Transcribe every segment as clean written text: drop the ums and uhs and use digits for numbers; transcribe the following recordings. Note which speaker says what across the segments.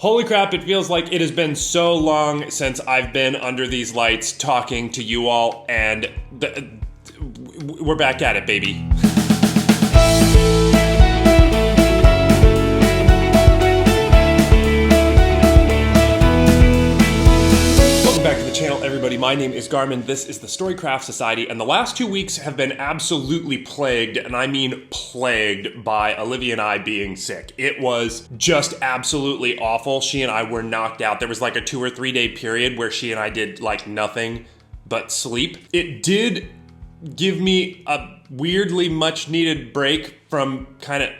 Speaker 1: Holy crap, it feels like it has been so long since I've been under these lights talking to you all, and we're back at it, baby. Welcome back to the channel, everybody. My name is Garmin. This is the Storycraft Society, and the last 2 weeks have been absolutely plagued, and I mean plagued, by Olivia and I being sick. It was just absolutely awful. She and I were knocked out. There was like a 2 or 3 day period where she and I did like nothing but sleep. It did give me a weirdly much needed break from kind of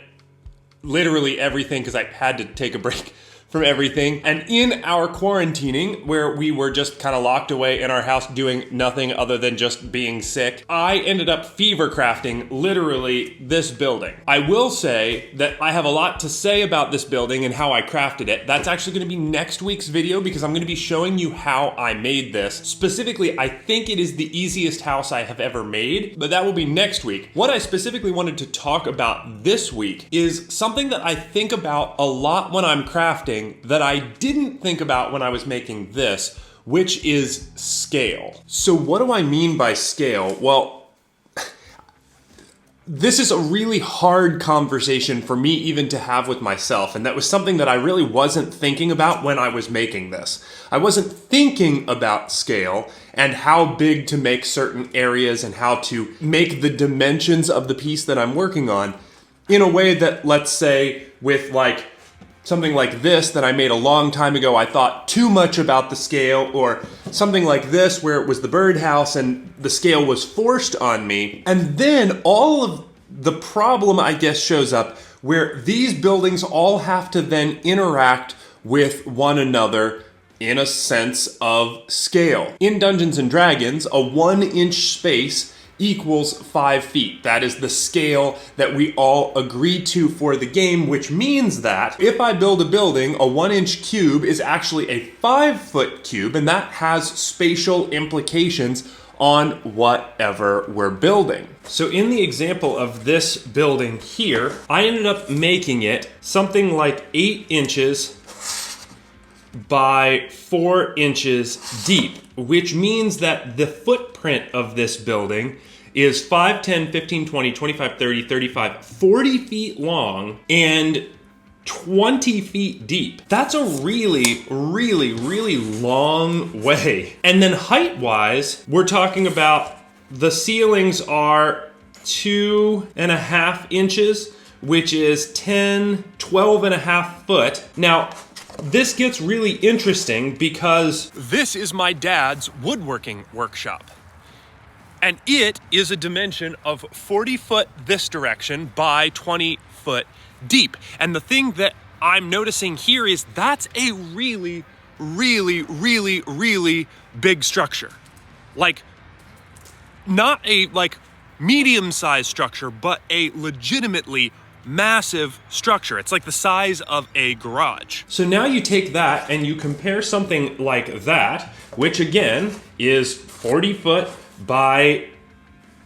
Speaker 1: literally everything, because I had to take a break from everything. And in our quarantining, where we were just kind of locked away in our house doing nothing other than just being sick, I ended up fever crafting literally this building. I will say that I have a lot to say about this building and how I crafted it. That's actually going to be next week's video, because I'm going to be showing you how I made this. Specifically, I think it is the easiest house I have ever made, but that will be next week. What I specifically wanted to talk about this week is something that I think about a lot when I'm crafting that I didn't think about when I was making this, which is scale. So what do I mean by scale? Well, this is a really hard conversation for me even to have with myself, and that was something that I really wasn't thinking about when I was making this. I wasn't thinking about scale and how big to make certain areas and how to make the dimensions of the piece that I'm working on in a way that, let's say, with like something like this that I made a long time ago, I thought too much about the scale, or something like this where it was the birdhouse and the scale was forced on me. And then all of the problem, I guess, shows up where these buildings all have to then interact with one another in a sense of scale. In Dungeons and Dragons, a 1-inch space equals 5 feet. That is the scale that we all agreed to for the game, which means that if I build a building, a 1-inch cube is actually a 5-foot cube, and that has spatial implications on whatever we're building. So in the example of this building here, I ended up making it something like 8 inches by 4 inches deep, which means that the footprint of this building is 5, 10, 15, 20, 25, 30, 35, 40 feet long and 20 feet deep. That's a really, really, really long way. And then height-wise, we're talking about the ceilings are 2.5 inches, which is 12.5 foot. Now, this gets really interesting because this is my dad's woodworking workshop. And it is a dimension of 40 foot this direction by 20 foot deep. And the thing that I'm noticing here is that's a really, really, really, really big structure. Like, not a like medium-sized structure, but a legitimately massive structure. It's like the size of a garage. So now you take that and you compare something like that, which again is 40 foot by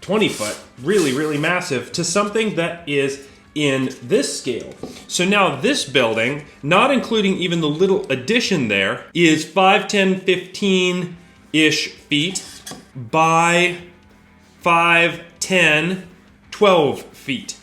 Speaker 1: 20 foot, really, really massive, to something that is in this scale. So now this building, not including even the little addition there, is 5, 10, 15-ish feet by 5, 10, 12 feet.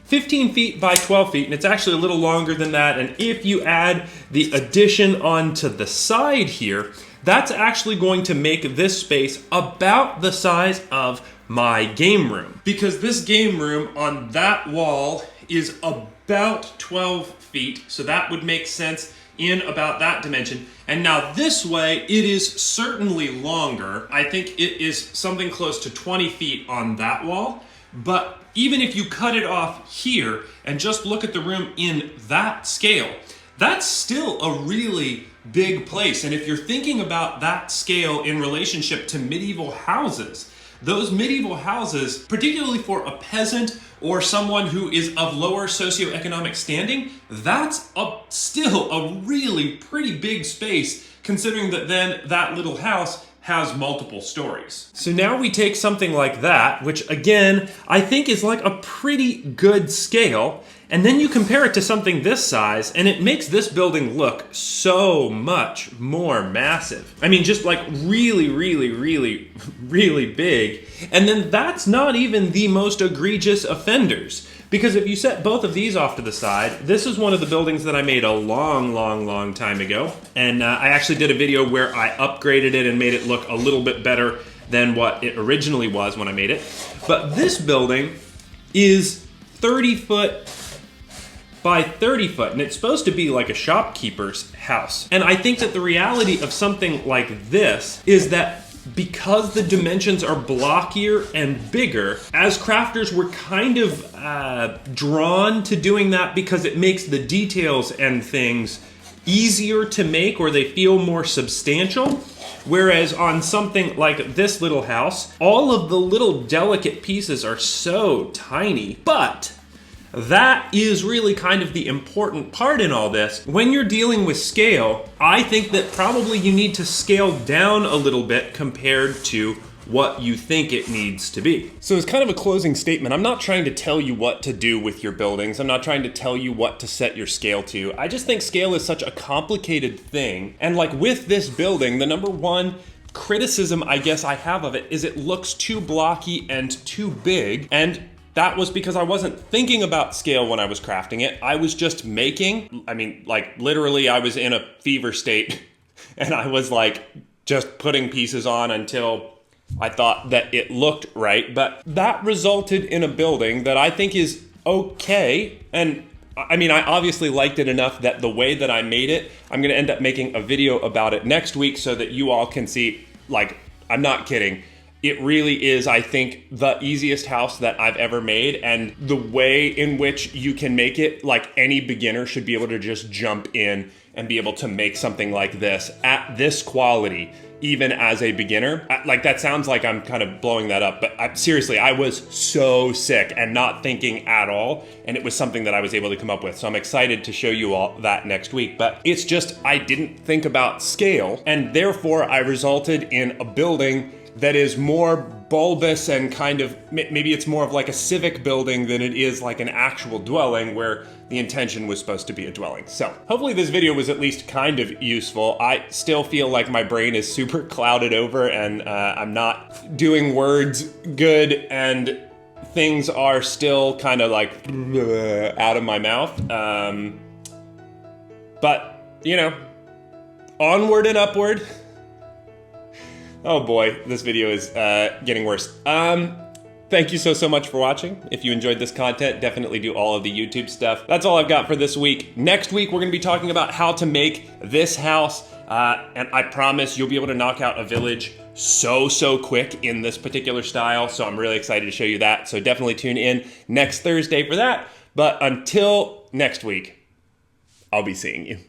Speaker 1: 15 feet by 12 feet, and it's actually a little longer than that. And if you add the addition onto the side here, that's actually going to make this space about the size of my game room. Because this game room on that wall is about 12 feet, so that would make sense in about that dimension. And now this way, it is certainly longer. I think it is something close to 20 feet on that wall, but even if you cut it off here and just look at the room in that scale, that's still a really big place. And if you're thinking about that scale in relationship to medieval houses, those medieval houses, particularly for a peasant or someone who is of lower socioeconomic standing, that's still a really pretty big space, considering that then that little house has multiple stories. So now we take something like that, which again, I think is like a pretty good scale, And then you compare it to something this size, and it makes this building look so much more massive. I mean, just like really, really, really, really big. And then that's not even the most egregious offenders. Because if you set both of these off to the side, this is one of the buildings that I made a long time ago. And I actually did a video where I upgraded it and made it look a little bit better than what it originally was when I made it. But this building is 30 foot by 30 foot, and it's supposed to be like a shopkeeper's house. And I think that the reality of something like this is that because the dimensions are blockier and bigger, as crafters we're kind of drawn to doing that because it makes the details and things easier to make, or they feel more substantial. Whereas on something like this little house, all of the little delicate pieces are so tiny, but that is really kind of the important part in all this. When you're dealing with scale, I think that probably you need to scale down a little bit compared to what you think it needs to be. So as kind of a closing statement, I'm not trying to tell you what to do with your buildings. I'm not trying to tell you what to set your scale to. I just think scale is such a complicated thing. And like with this building, the number one criticism I guess I have of it is it looks too blocky and too big. And that was because I wasn't thinking about scale when I was crafting it. I was just making. I mean, like literally I was in a fever state and I was like just putting pieces on until I thought that it looked right. But that resulted in a building that I think is okay. And I mean, I obviously liked it enough that the way that I made it, I'm gonna end up making a video about it next week so that you all can see, like, I'm not kidding. It really is, I think, the easiest house that I've ever made, and the way in which you can make it, like any beginner should be able to just jump in and be able to make something like this at this quality, even as a beginner. Like that sounds like I'm kind of blowing that up, but seriously, I was so sick and not thinking at all, and it was something that I was able to come up with. So I'm excited to show you all that next week, but it's just, I didn't think about scale, and therefore I resulted in a building that is more bulbous and kind of, maybe it's more of like a civic building than it is like an actual dwelling where the intention was supposed to be a dwelling. So hopefully this video was at least kind of useful. I still feel like my brain is super clouded over and I'm not doing words good and things are still kind of like out of my mouth. But, you know, onward and upward. Oh boy, this video is getting worse. Thank you so much for watching. If you enjoyed this content, definitely do all of the YouTube stuff. That's all I've got for this week. Next week, we're gonna be talking about how to make this house, and I promise you'll be able to knock out a village so quick in this particular style, so I'm really excited to show you that. So definitely tune in next Thursday for that. But until next week, I'll be seeing you.